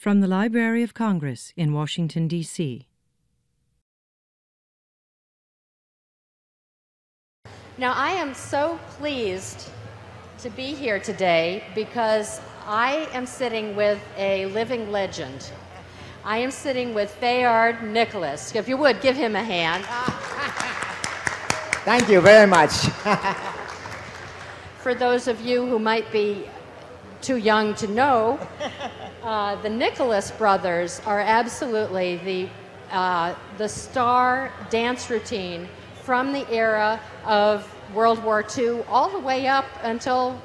From the Library of Congress in Washington, D.C. Now, I am so pleased to be here today because I am sitting with a living legend. I am sitting with Fayard Nicholas. If you would, give him a hand. Thank you very much. For those of you who might be too young to know, the Nicholas brothers are absolutely the star dance routine from the era of World War II all the way up until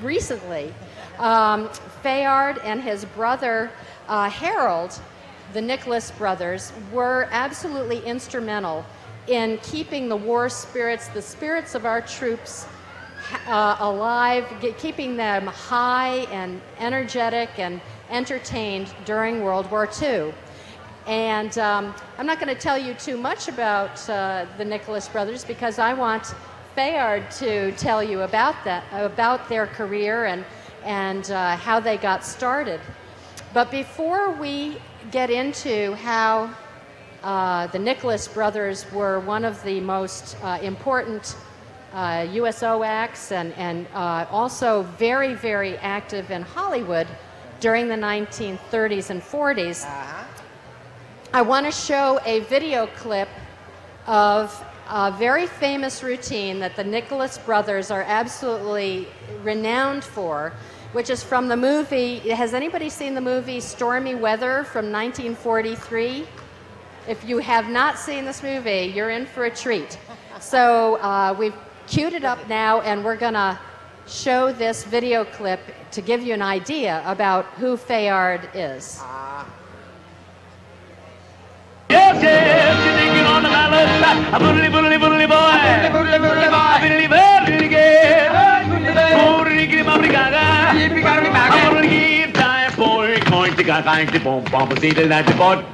recently. Fayard and his brother Harold, the Nicholas brothers, were absolutely instrumental in keeping the war spirits, the spirits of our troops, alive, keeping them high and energetic and entertained during World War II. And I'm not going to tell you too much about the Nicholas brothers because I want Fayard to tell you about that, about their career and how they got started. But before we get into how the Nicholas brothers were one of the most important USO acts and also very, very active in Hollywood during the 1930s and 40s, I want to show a video clip of a very famous routine that the Nicholas brothers are absolutely renowned for, which is from the movie. Has anybody seen the movie Stormy Weather from 1943? If you have not seen this movie, you're in for a treat. So we've queued it up now, and we're going to show this video clip to give you an idea about who Fayard is. Yes, yes, you're thinking on the ballot. A boodly, boodly, boodly boy. A boodly, boodly boy. A boodly, boodly gay. Boodly, boodly gaga. A boodly time boy. Going to gaga and the bomb, bomb, see the lad, the bod.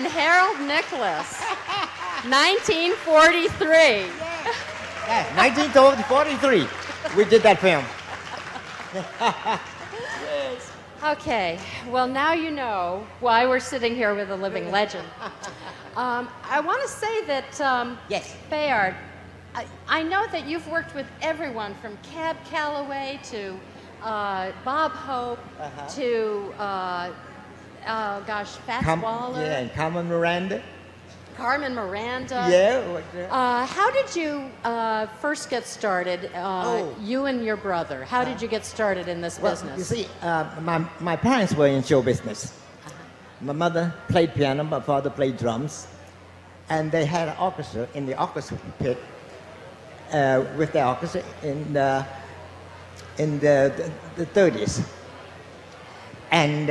and Harold Nicholas, 1943. Yeah, 1943, we did that film. Okay, well now you know why we're sitting here with a living legend. I want to say that, Yes. Fayard, I know that you've worked with everyone from Cab Calloway to Bob Hope to, Fats Waller. Yeah, and Carmen Miranda. Carmen Miranda. Yeah. How did you first get started, you and your brother? How did you get started in this business? You see, my parents were in show business. My mother played piano, my father played drums, and they had an orchestra in the orchestra pit with the orchestra in the 30s. And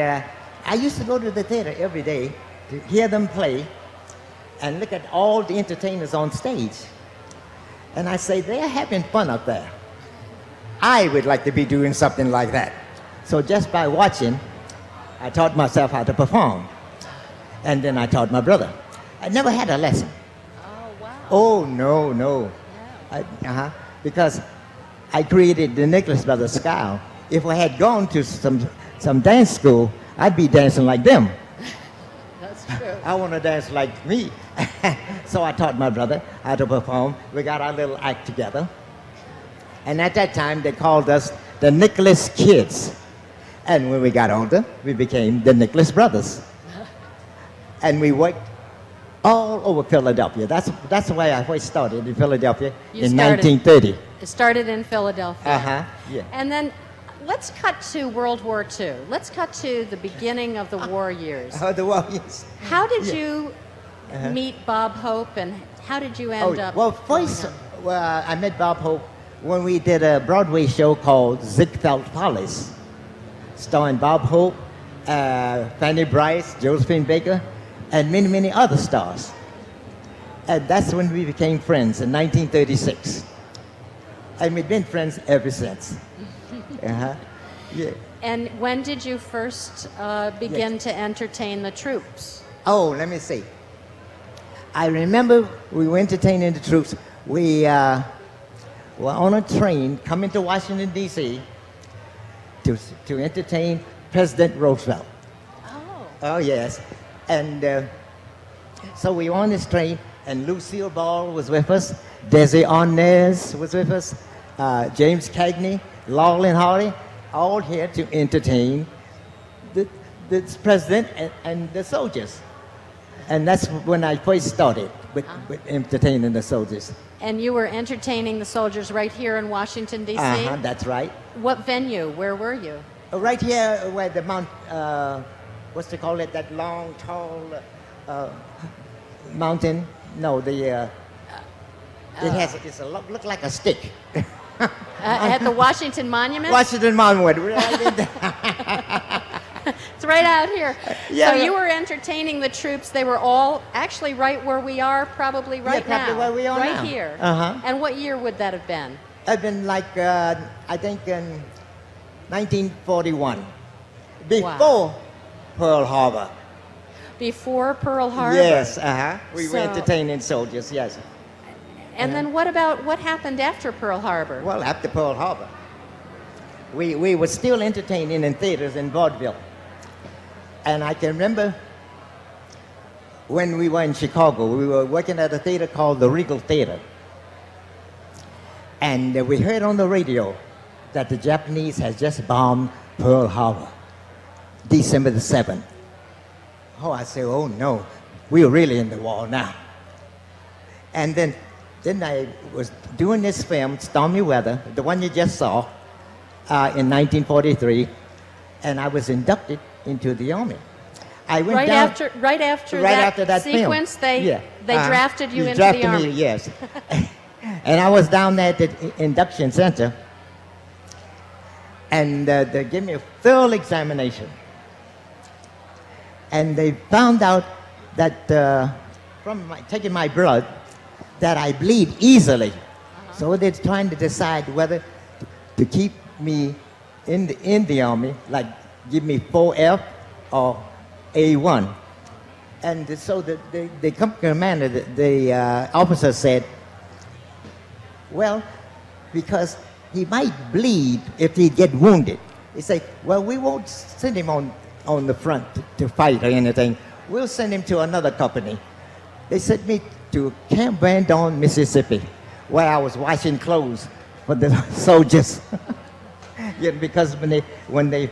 I used to go to the theater every day to hear them play and look at all the entertainers on stage. And I say, they're having fun up there. I would like to be doing something like that. So just by watching, I taught myself how to perform. And then I taught my brother. I never had a lesson. Oh, wow. Oh, no. Yeah. Because I created the Nicholas Brothers style. If I had gone to some dance school, I'd be dancing like them. That's true. I want to dance like me. So I taught my brother how to perform. We got our little act together. And at that time, they called us the Nicholas Kids. And when we got older, we became the Nicholas Brothers. And we worked all over Philadelphia. That's why I first started in Philadelphia in 1930. It started in Philadelphia. Yeah. And then let's cut to World War II. Let's cut to the beginning of the war years. Oh, the war, yes. How did you meet Bob Hope, and how did you end up? Well, first, I met Bob Hope when we did a Broadway show called Ziegfeld Follies, starring Bob Hope, Fanny Brice, Josephine Baker, and many, many other stars. And that's when we became friends in 1936. And we've been friends ever since. Yeah. And when did you first begin to entertain the troops? Oh, let me see. I remember we were entertaining the troops. We were on a train coming to Washington, D.C. to entertain President Roosevelt. Oh. Oh, yes. And so we were on this train, and Lucille Ball was with us, Desi Arnaz was with us, James Cagney, Laurel Hardy, all here to entertain the president and the soldiers. And that's when I first started with entertaining the soldiers. And you were entertaining the soldiers right here in Washington, D.C.? That's right. What venue? Where were you? Right here where the Mount, what's they call it, that long, tall mountain? No, it's look like a stick. At the Washington Monument? Washington Monument. It's right out here. Yeah, so you were entertaining the troops. They were all actually right where we are, probably right now. Probably where we are right now. Here. And what year would that have been? I've been like, I think in 1941, before Pearl Harbor. Before Pearl Harbor? Yes, we were entertaining soldiers, yes. And then what happened after Pearl Harbor? Well, after Pearl Harbor, we were still entertaining in theaters in vaudeville. And I can remember when we were in Chicago, we were working at a theater called the Regal Theater. And we heard on the radio that the Japanese had just bombed Pearl Harbor, December the 7th. Oh, I said, oh no, we're really in the war now. And then I was doing this film, Stormy Weather, the one you just saw, in 1943, and I was inducted into the Army. I went right after that sequence, film. they drafted you into drafted the Army. Me, yes. And I was down there at the induction center, and they gave me a thorough examination. And they found out that from taking my blood, that I bleed easily. So they're trying to decide whether to keep me in the Army, like give me 4F or A1. And so the company commander, the officer said, well, because he might bleed if he get wounded. He said, well, we won't send him on the front to fight or anything. We'll send him to another company. They sent me to Camp Brandon, Mississippi, where I was washing clothes for the soldiers. Yeah, because when they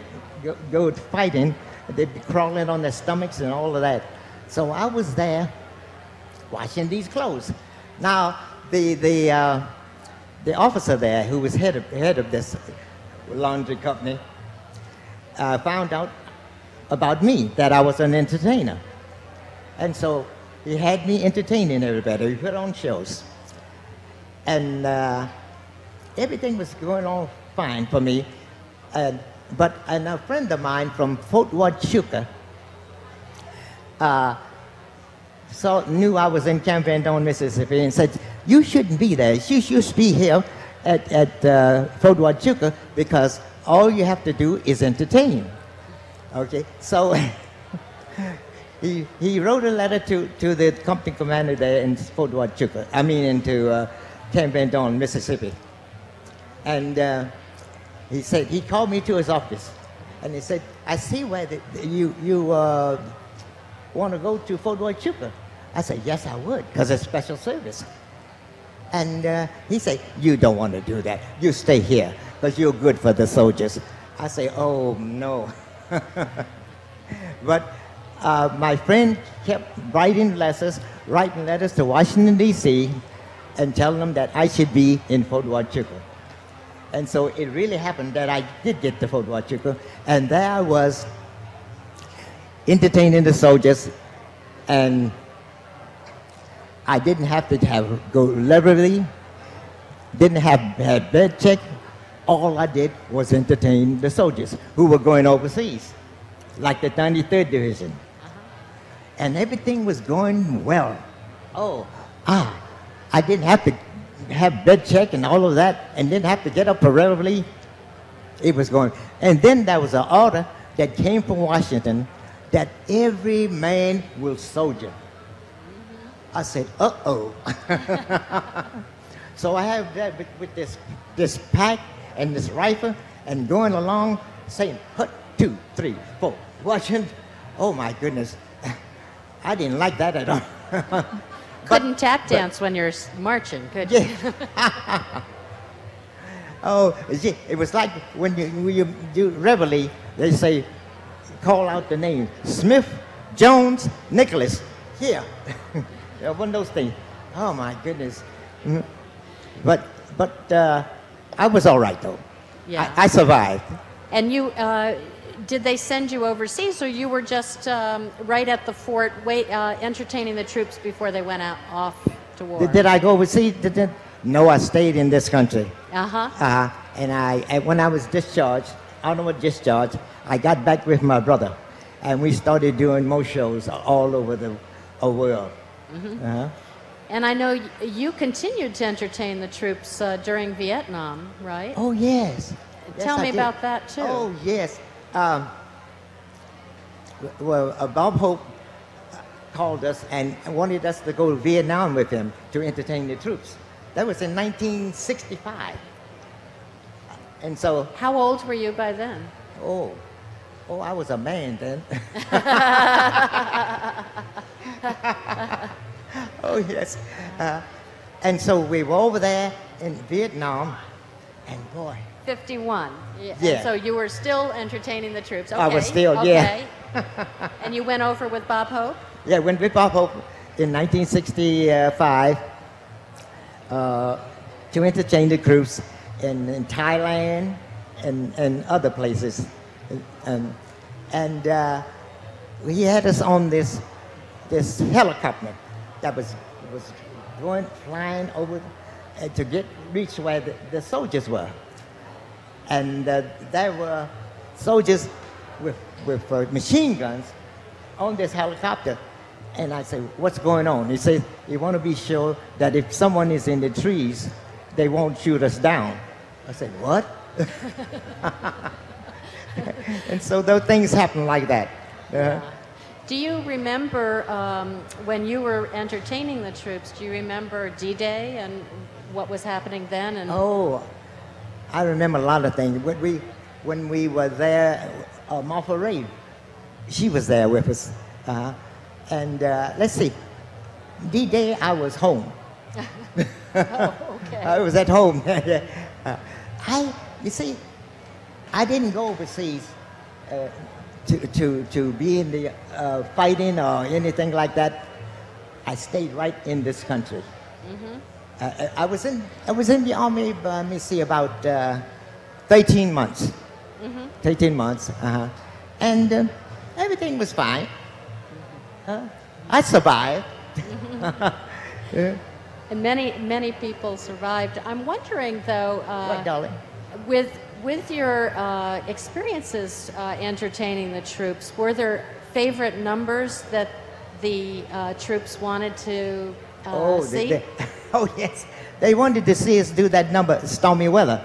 go fighting, they'd be crawling on their stomachs and all of that. So I was there washing these clothes. Now, the officer there, who was head of this laundry company, found out about me, that I was an entertainer. And so he had me entertaining everybody. He put on shows. And everything was going on fine for me. But a friend of mine from Fort Huachuca knew I was in Camp Brandon, Mississippi, and said, you shouldn't be there. You should be here at Fort Huachuca, because all you have to do is entertain. Okay, so he wrote a letter to the company commander there in Fort Huachuca, into Camp Brandon, Mississippi. And he said, he called me to his office, and he said, I see where you want to go to Fort Huachuca. I said, yes, I would, because it's special service. And he said, you don't want to do that. You stay here, because you're good for the soldiers. I say, oh, no. But my friend kept writing letters to Washington, D.C., and telling them that I should be in Fort Huachuca. And so it really happened that I did get to Fort Huachuca, and there I was entertaining the soldiers, and I didn't have to go liberally, didn't have bed check. All I did was entertain the soldiers who were going overseas, like the 93rd Division. And everything was going well. I didn't have to have bed check and all of that, and didn't have to get up regularly. It was going. And then there was an order that came from Washington that every man will soldier. I said, uh-oh. So I have that with this pack and this rifle, and going along saying, hut, 2, 3, 4, Washington. Oh my goodness. I didn't like that at all. Couldn't tap dance when you're marching, could you? Yeah. Oh, it was like when you do reveille, they say, call out the name, Smith, Jones, Nicholas, here. One of those things. Oh my goodness. But I was all right though. Yeah. I survived. And you, did they send you overseas, or you were just right at the fort, entertaining the troops before they went off to war? Did I go overseas? No, I stayed in this country. Uh-huh. And when I was discharged, honorable discharge, I got back with my brother, and we started doing more shows all over the world. Mm-hmm. And I know you continued to entertain the troops during Vietnam, right? Oh, yes. Tell me about that, too. Oh, yes. Bob Hope called us and wanted us to go to Vietnam with him to entertain the troops. That was in 1965. And so... How old were you by then? Oh, I was a man then. Oh, yes. And so we were over there in Vietnam, and boy... 51. Yeah. Yeah. And so you were still entertaining the troops. Okay. I was still, yeah. And you went over with Bob Hope? Yeah, went with Bob Hope in 1965 to entertain the troops in Thailand and other places. And he had us on this helicopter that was flying over to reach where the soldiers were. And there were soldiers with machine guns on this helicopter. And I said, what's going on? He said, you want to be sure that if someone is in the trees, they won't shoot us down. I said, what? And so those things happen like that. Do you remember when you were entertaining the troops? Do you remember D-Day and what was happening then? And Oh, I remember a lot of things. When we were there, Martha Ray, she was there with us. And let's see, D-Day I was home. oh, okay. I was at home. You see, I didn't go overseas to be in the fighting or anything like that. I stayed right in this country. I was in the army. Let me see, about 13 months. 13 months, and everything was fine. I survived. And many people survived. I'm wondering, though, What, darling? with your experiences entertaining the troops, were there favorite numbers that the troops wanted to see? Oh, yes. They wanted to see us do that number, Stormy Weather.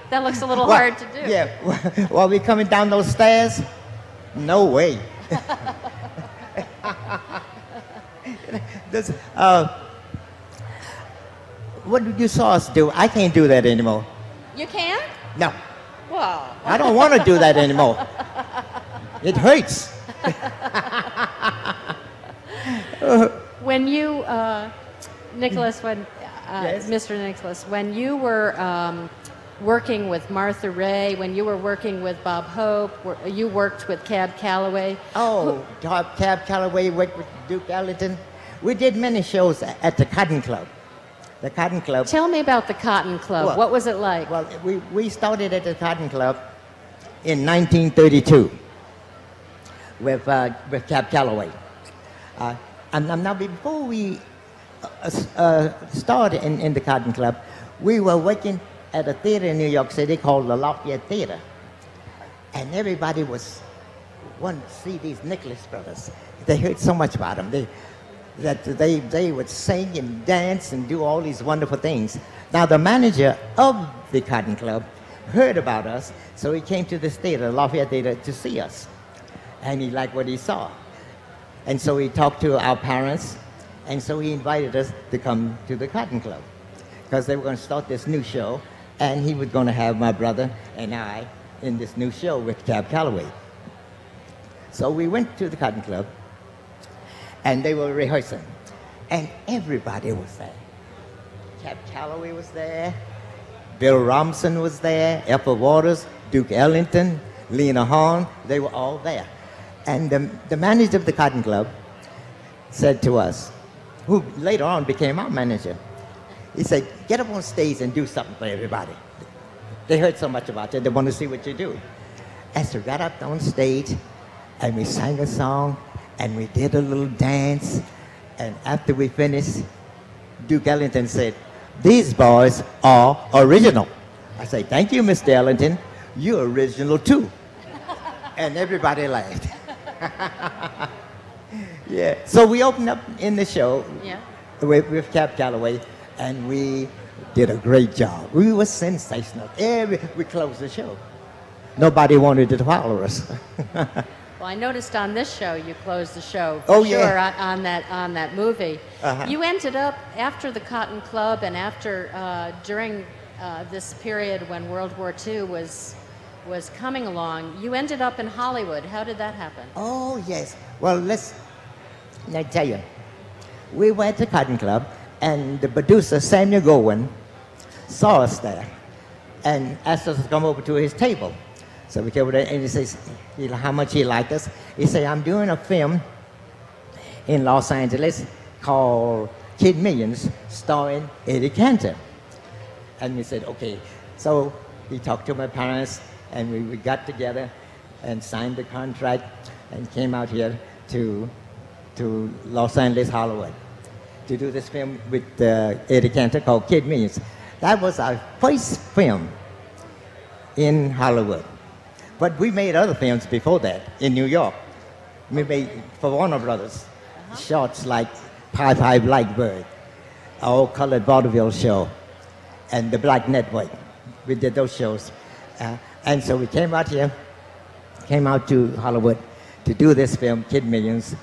That looks a little hard to do. Yeah. While we're coming down those stairs, no way. This, what did you saw us do? I can't do that anymore. You can? No. Wow. I don't want to do that anymore. It hurts. When you, Nicholas, Yes? Mr. Nicholas, when you were working with Martha Ray, when you were working with Bob Hope, you worked with Cab Calloway. Oh, Cab Calloway worked with Duke Ellington. We did many shows at the Cotton Club. The Cotton Club. Tell me about the Cotton Club. Well, what was it like? Well, we started at the Cotton Club in 1932 with Cab Calloway. And now before we started in the Cotton Club, we were working at a theater in New York City called the Lafayette Theater. And everybody wanted to see these Nicholas brothers. They heard so much about them. They would sing and dance and do all these wonderful things. Now the manager of the Cotton Club heard about us, so he came to this theater, Lafayette Theater, to see us. And he liked what he saw. And so he talked to our parents, and so he invited us to come to the Cotton Club, because they were going to start this new show, and he was going to have my brother and I in this new show with Cab Calloway. So we went to the Cotton Club, and they were rehearsing, and everybody was there. Cab Calloway was there, Bill Robinson was there, Ethel Waters, Duke Ellington, Lena Horne, they were all there. And the manager of the Cotton Club said to us, who later on became our manager, he said, get up on stage and do something for everybody. They heard so much about you, they want to see what you do. And so we got up on stage, and we sang a song, and we did a little dance, and after we finished, Duke Ellington said, these boys are original. I said, thank you, Mr. Ellington, you're original too. And everybody laughed. Yeah, so we opened up in the show with Cab Calloway, and we did a great job. We were sensational. We closed the show. Nobody wanted to follow us. Well, I noticed on this show you closed the show. Oh, sure, yeah. on that movie. You ended up after the Cotton Club and after during this period when World War II was coming along. You ended up in Hollywood. How did that happen? Oh yes. Well, let me tell you. We were at the Cotton Club, and the producer Samuel Gowen saw us there, and asked us to come over to his table. So we came over there, and he says how much he liked us. He said, I'm doing a film in Los Angeles called Kid Millions, starring Eddie Cantor. And we said, okay. So he talked to my parents, and we got together and signed the contract and came out here to Los Angeles, Hollywood, to do this film with Eddie Cantor called Kid Millions. That was our first film in Hollywood. But we made other films before that in New York. We made for Warner Brothers shorts like Pie Pie Blackbird, All Colored Vaudeville Show, and The Black Network. We did those shows. And so we came out here, came out to Hollywood, to do this film, Kid Millions,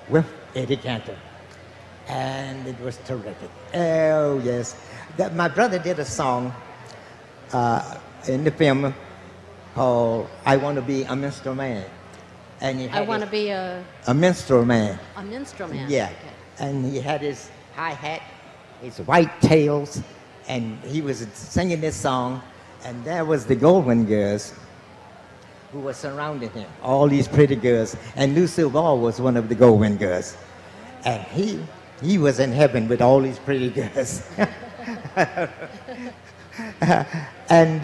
with Eddie Cantor. And it was terrific. Oh, yes. My brother did a song in the film called I Want to Be a Minstrel Man. And he had I want to be a minstrel man. A minstrel man. Yeah. Okay. And he had his high hat, his white tails, and he was singing this song. And there was the Goldwyn girls who were surrounding him, all these pretty girls. And Lucille Ball was one of the Goldwyn girls. And he was in heaven with all these pretty girls. And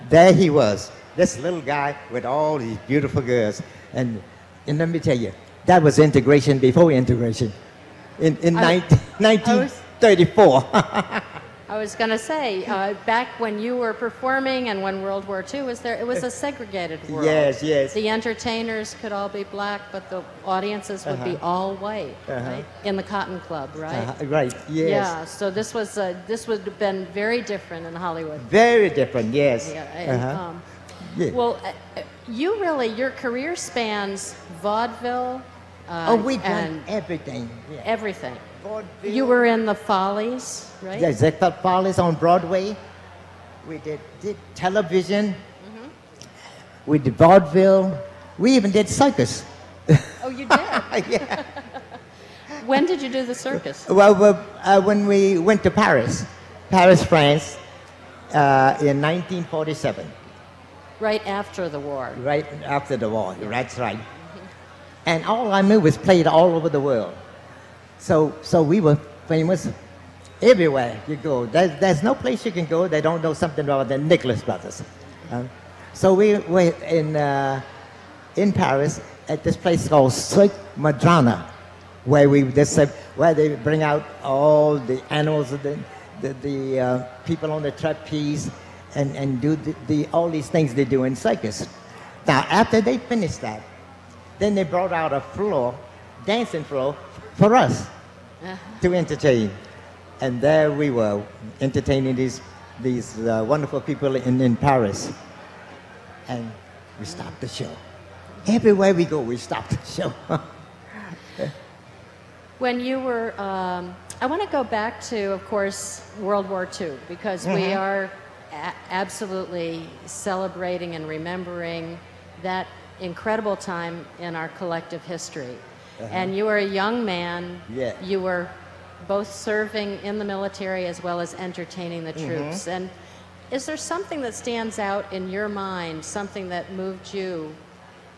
there he was, this little guy with all these beautiful girls. And let me tell you, that was integration before integration. In 1934. I was going to say, back when you were performing and when World War II was there, it was a segregated world. Yes, yes. The entertainers could all be black, but the audiences would be all white, right? In the Cotton Club, right? Right, yes. Yeah, so this would have been very different in Hollywood. Very different, yes. Yeah, and, Yeah. Well, your career spans vaudeville. We've done everything. Yeah. Everything. Vaudeville. You were in the Follies, right? Yes, the Follies on Broadway. We did television. We did vaudeville. We even did circus. Oh, you did? Yeah. When did you do the circus? Well, when we went to Paris, France, in 1947. Right after the war. Right after the war, that's right. And all I knew was played all over the world. So we were famous everywhere you go. There's no place you can go they don't know something about the Nicholas brothers. So we were in Paris at this place called Cirque Madrana, where they bring out all the animals, the people on the trapeze, and do all these things they do in circus. Now, after they finished that, then they brought out a dancing floor, for us to entertain. And there we were, entertaining these wonderful people in Paris. And we stopped the show. Everywhere we go, we stopped the show. When you were, I want to go back to, of course, World War II, because we are absolutely celebrating and remembering that incredible time in our collective history. And you were a young man. Yeah. You were both serving in the military as well as entertaining the troops. And is there something that stands out in your mind, something that moved you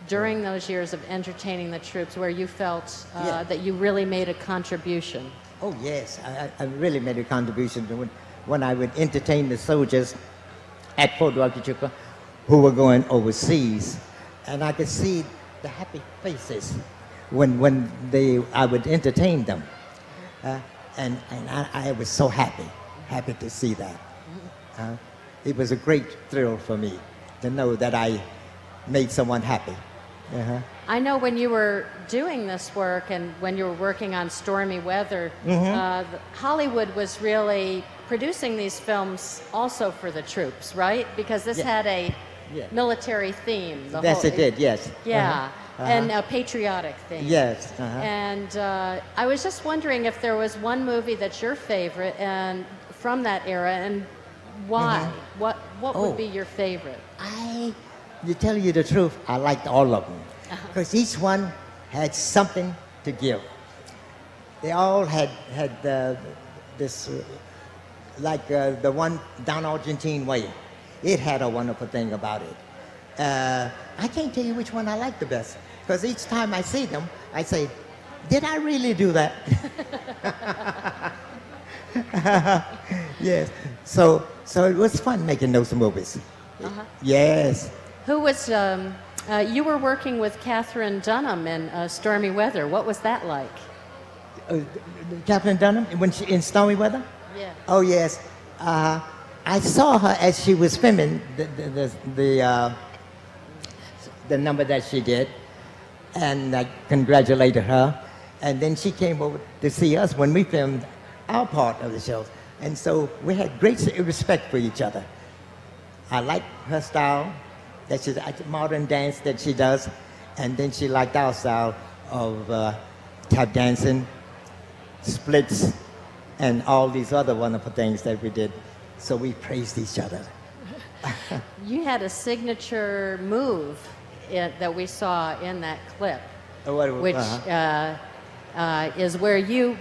during those years of entertaining the troops where you felt that you really made a contribution? Oh, yes. I really made a contribution when I would entertain the soldiers at Fort Huachuca who were going overseas. And I could see the happy faces when I would entertain them. And I was so happy to see that. It was a great thrill for me to know that I made someone happy. I know when you were doing this work and when you were working on Stormy Weather, Hollywood was really producing these films also for the troops, right? Because this had a military theme. Yes, it did, yes. Yeah, and a patriotic theme. Yes. And I was just wondering if there was one movie that's your favorite and from that era, and why? What would be your favorite? To tell you the truth, I liked all of them. Because each one had something to give. They all had this, like the one Down Argentine Way. It had a wonderful thing about it. I can't tell you which one I like the best. Because each time I see them, I say, did I really do that? Yes. So it was fun making those movies. Yes. Who was, you were working with Katherine Dunham in Stormy Weather. What was that like? Katherine Dunham, when she in Stormy Weather? Yeah. Oh, yes. I saw her as she was filming the number that she did, and I congratulated her. And then she came over to see us when we filmed our part of the show. And so we had great respect for each other. I like her style, modern dance that she does, And then she liked our style of tap dancing, splits, and all these other wonderful things that we did. So we praised each other. You had a signature move that we saw in that clip, which is where you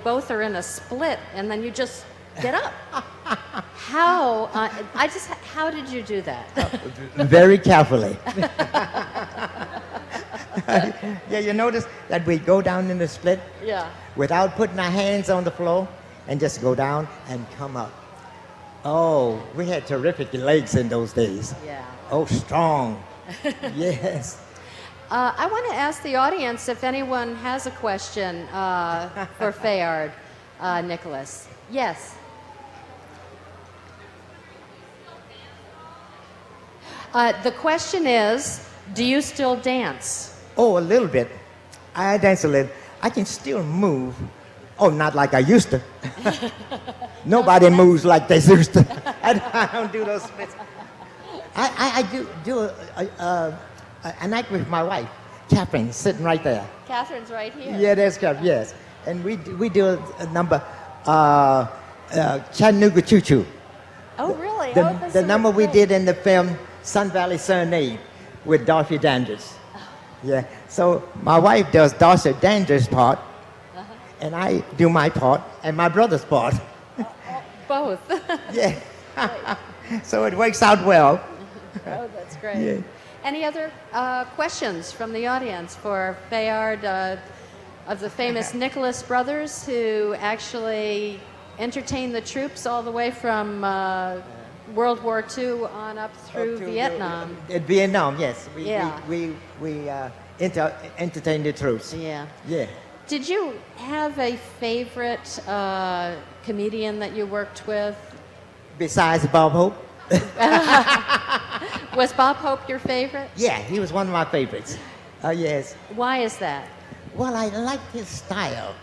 both are in a split and then you just get up. How did you do that? Very carefully. Yeah, you notice that we go down in the split without putting our hands on the floor and just go down and come up. Oh, we had terrific legs in those days. Yeah. Oh, strong. Yes. I want to ask the audience if anyone has a question for Fayard Nicholas. Yes. The question is, do you still dance? Oh, a little bit. I dance a little. I can still move. Oh, not like I used to. Nobody moves like they used to. I don't do those splits. I do an act with my wife, Catherine, sitting right there. Catherine's right here. Yeah, there's Catherine, yes. And we do a number, Chattanooga Choo Choo. Oh, really? The number we did in the film Sun Valley Serenade with Dorothy Dandridge. Yeah, so my wife does Dorothy Dandridge's part, and I do my part, and my brother's part. Both. Yeah. So it works out well. Oh, that's great. Yeah. Any other questions from the audience for Fayard of the famous Nicholas brothers, who actually entertained the troops all the way from World War II on up through Vietnam? Vietnam, yes. We entertained the troops. Yeah. Yeah. Did you have a favorite comedian that you worked with? Besides Bob Hope? Was Bob Hope your favorite? Yeah, he was one of my favorites. Yes. Why is that? Well, I liked his style.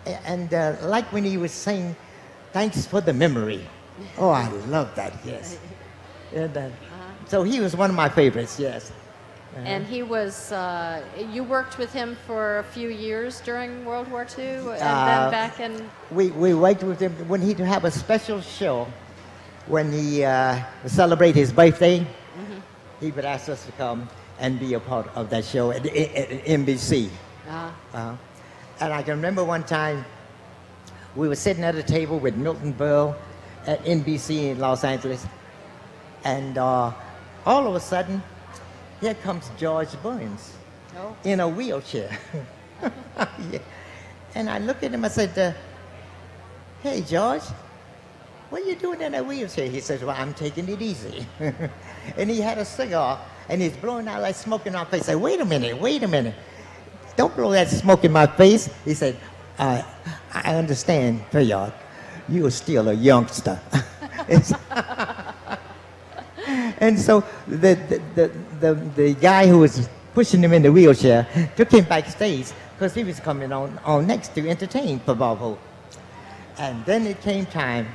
And like when he was saying, "Thanks for the memory." Oh, I love that, yes. And, so he was one of my favorites, yes. And he was, you worked with him for a few years during World War II, and then back in... We worked with him when he'd have a special show when he would celebrate his birthday. He would ask us to come and be a part of that show at NBC. And I can remember one time we were sitting at a table with Milton Berle at NBC in Los Angeles, and all of a sudden, here comes George Burns in a wheelchair. Yeah. And I looked at him, I said, "Hey, George, what are you doing in a wheelchair?" He says, "Well, I'm taking it easy." And he had a cigar, and he's blowing out like smoke in my face. I said, wait a minute. Don't blow that smoke in my face." He said, I understand, Fayard. You are still a youngster." And so the guy who was pushing him in the wheelchair took him backstage because he was coming on next to entertain for Bob Hope. And then it came time,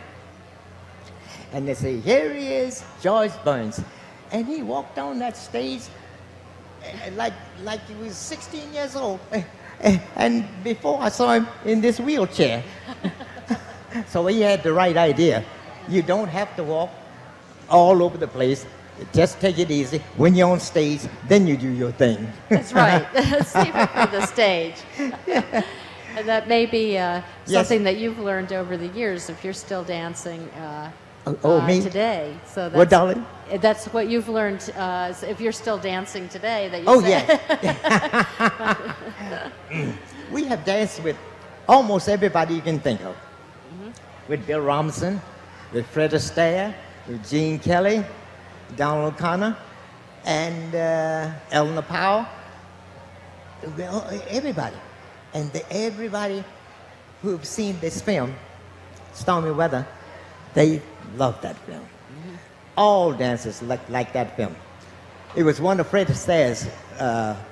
and they say, "Here he is, George Burns." And he walked on that stage like he was 16 years old. And before I saw him in this wheelchair. So he had the right idea. You don't have to walk all over the place. Just take it easy. When you're on stage, then you do your thing. That's right. Save it for the stage. And that may be something that you've learned over the years if you're still dancing me? today. So that's, what, darling? That's what you've learned if you're still dancing today. That you We have danced with almost everybody you can think of. With Bill Robinson, with Fred Astaire, with Gene Kelly, Donald O'Connor, and Eleanor Powell. Everybody. And everybody who've seen this film, Stormy Weather, they love that film. All dancers like that film. It was one of Fred Astaire's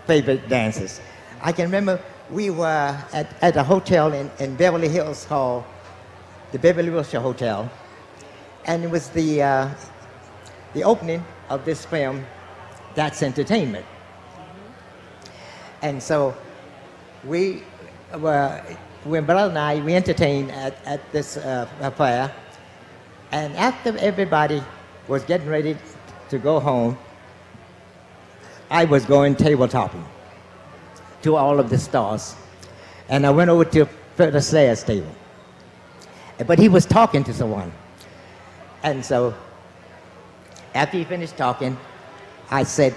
favorite dances. I can remember we were at a hotel in Beverly Hills called the Beverly Wilshire Hotel, and it was the opening of this film, That's Entertainment. And so we were, when brother and I, we entertained at this fair. And after everybody was getting ready to go home, I was going table topping to all of the stars. And I went over to the stairs table. But he was talking to someone. And so after he finished talking, I said,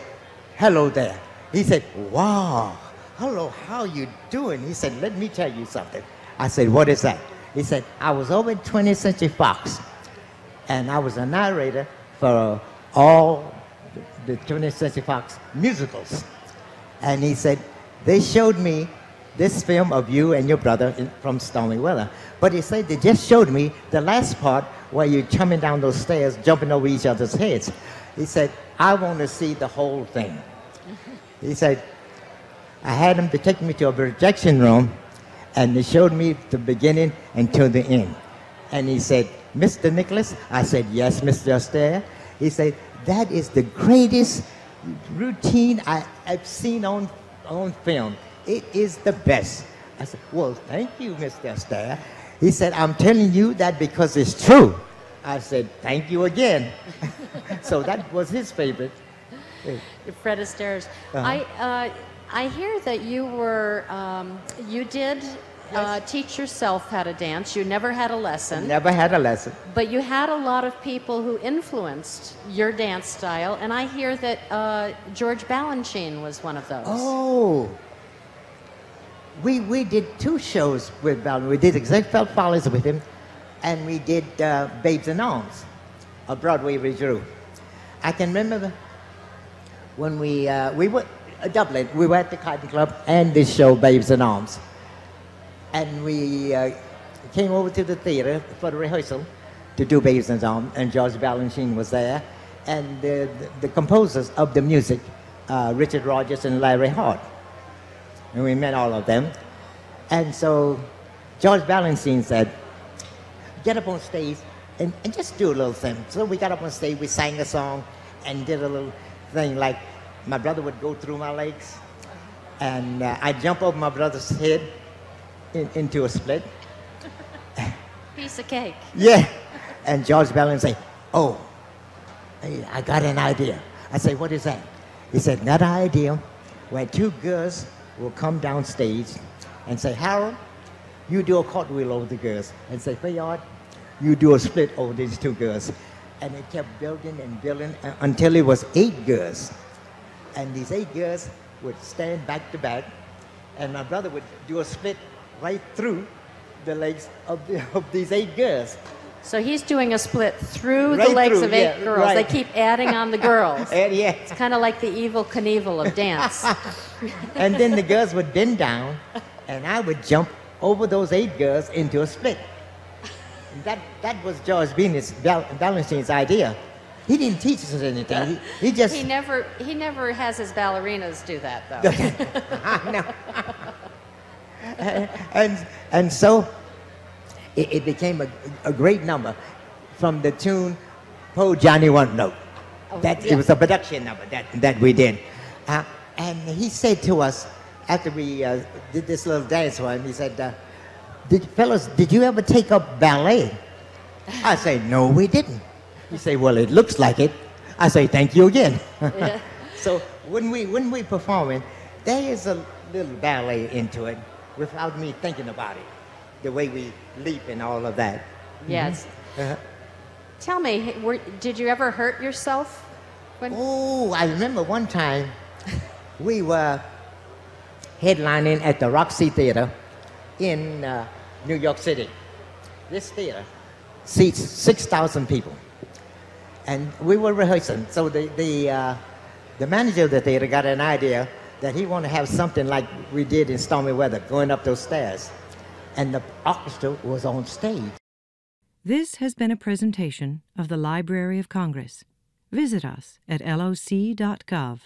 "Hello there." He said, "Wow, hello, how you doing?" He said, "Let me tell you something." I said, "What is that?" He said, "I was over at 20th Century Fox, and I was a narrator for all the 20th Century Fox musicals." And he said, "They showed me this film of you and your brother from Stormy Weather. But he said they just showed me the last part where you're coming down those stairs, jumping over each other's heads." He said, "I want to see the whole thing." He said, I had him to take me to a projection room, and they showed me the beginning until the end. And he said, "Mr. Nicholas?" I said, "Yes, Mr. Astaire." He said, "That is the greatest routine I've seen on film. It is the best." I said, "Well, thank you, Mr. Astaire." He said, "I'm telling you that because it's true." I said, "Thank you again." So that was his favorite. Fred Astaire's. I hear that you were, you did teach yourself how to dance. You never had a lesson. Never had a lesson. But you had a lot of people who influenced your dance style, and I hear that George Balanchine was one of those. Oh. We did 2 shows with Balanchine. We did Ziegfeld Follies with him, and we did Babes in Arms, a Broadway review. I can remember when we were Dublin. We were at the Cotton Club and this show, Babes in Arms. And we came over to the theater for the rehearsal to do Babes in Arms, and George Balanchine was there. And the composers of the music, Richard Rogers and Larry Hart. And we met all of them. And so George Balanchine said, "Get up on stage and just do a little thing." So we got up on stage, we sang a song and did a little thing like my brother would go through my legs, and I'd jump over my brother's head into a split. Piece of cake. Yeah. And George Balanchine say, "Oh, hey, I got an idea." I say, "What is that?" He said, "Another idea where 2 girls will come downstage and say, 'Harold, you do a cartwheel over the girls,' and say, 'Fayard, you do a split over these 2 girls.'" And it kept building and building until it was 8 girls. And these 8 girls would stand back to back, and my brother would do a split right through the legs of these 8 girls. So he's doing a split through Right the legs through, of 8 yeah, girls. right. They keep adding on the girls. And yeah. It's kind of like the Evel Knievel of dance. And then the girls would bend down, and I would jump over those 8 girls into a split. And that was George Balanchine's idea. He didn't teach us anything. He just... He never has his ballerinas do that, though. No. And so it became a great number from the tune "Po Johnny One Note." It was a production number that we did. And he said to us, after we did this little dance for him, he said, "Fellas, did you ever take up ballet?" I say, "No, we didn't." He say, "Well, it looks like it." I say, "Thank you again." Yeah. So when we performing, there is a little ballet into it without me thinking about it, the way we leap and all of that. Yes. Uh-huh. Tell me, did you ever hurt yourself? Oh, I remember one time we were headlining at the Roxy Theater in New York City. This theater seats 6,000 people. And we were rehearsing. So the manager of the theater got an idea that he wanted to have something like we did in Stormy Weather, going up those stairs. And the orchestra was on stage. This has been a presentation of the Library of Congress. Visit us at loc.gov.